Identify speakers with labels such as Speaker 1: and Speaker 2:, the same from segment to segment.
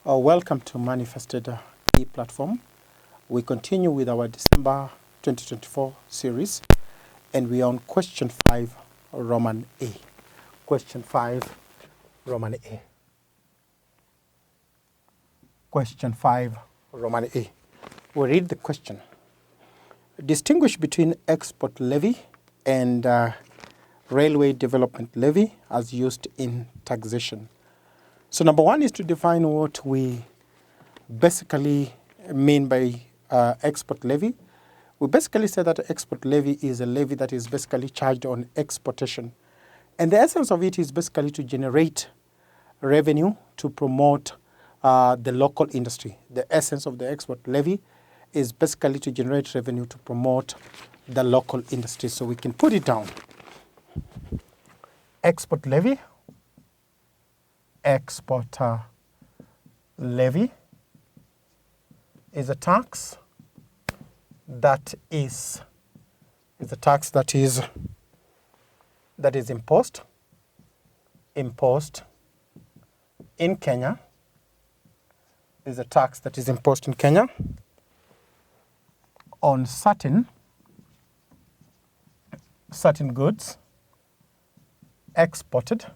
Speaker 1: Welcome to Manifested e-platform. We continue with our December 2024 series, and we are on question 5, Roman A. Question 5, Roman A. Question 5, Roman A. We read the question. Distinguish between export levy and railway development levy as used in taxation. So number one is to define what we basically mean by export levy. We basically say that export levy is a levy that is basically charged on exportation. And the essence of it is basically to generate revenue to promote the local industry. The essence of the export levy is basically to generate revenue to promote the local industry. So we can put it down. Export levy. Export levy is a tax that is imposed in Kenya. Is a tax that is imposed in Kenya on certain goods exported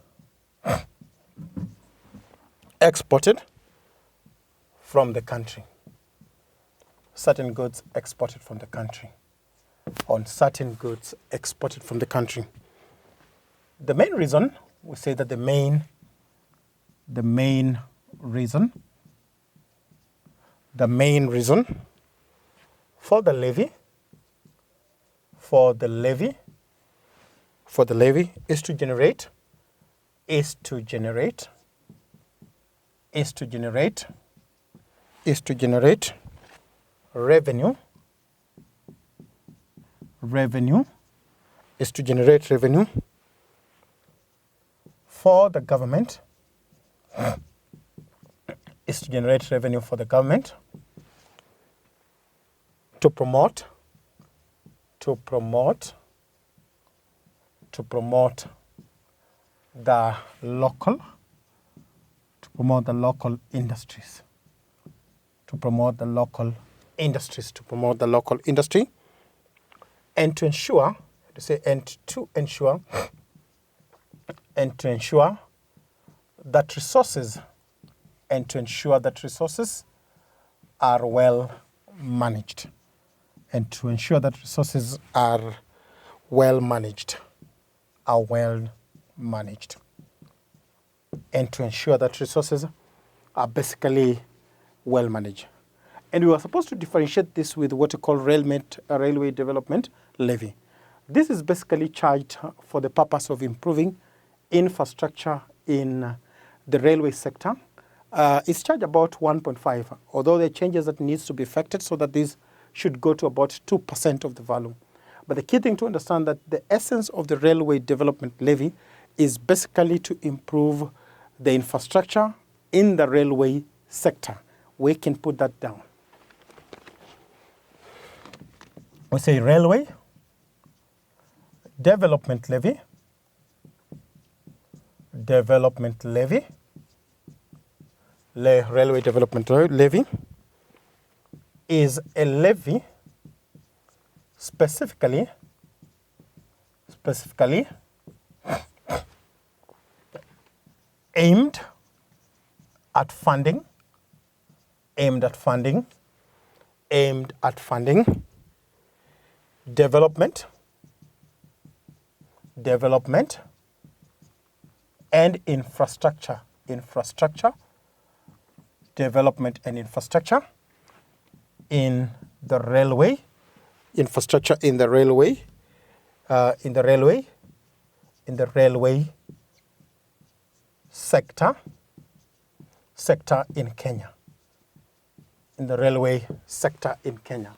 Speaker 1: from the country. Certain goods exported from the country. On certain goods exported from the country. The main reason, we say that the main reason for the levy is to generate revenue for the government, to promote the local industries, and to ensure that resources are well managed. And to ensure that resources are well managed. And to ensure that resources are basically well managed. And we were supposed to differentiate this with what we call railway development levy. This is basically charged for the purpose of improving infrastructure in the railway sector. It's charged about 1.5, although there are changes that needs to be effected so that this should go to about 2% of the value. But the key thing to understand that the essence of the railway development levy is basically to improve the infrastructure in the railway sector. We can put that down. We say railway development levy. Railway development levy is a levy specifically aimed at funding development and infrastructure development and infrastructure in the railway sector in Kenya.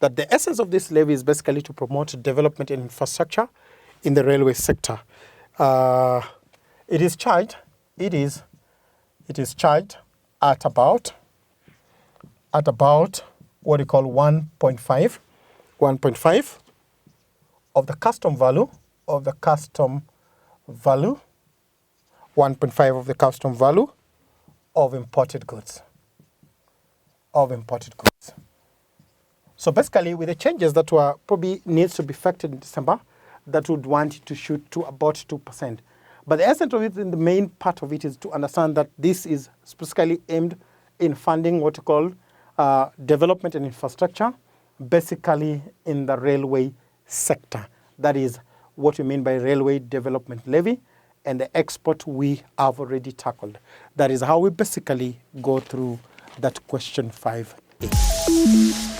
Speaker 1: That the essence of this levy is basically to promote development and infrastructure in the railway sector. It is charged at about what we call 1.5 of the custom value 1.5 of the custom value of imported goods. of imported goods. So basically, with the changes that were probably needs to be factored in December, that would want it to shoot to about 2%. But the essence of it, and the main part of it, is to understand that this is specifically aimed in funding what you call development and infrastructure, basically in the railway sector. That is what we mean by railway development levy, and the export we have already tackled. That is how we basically go through that question 5A.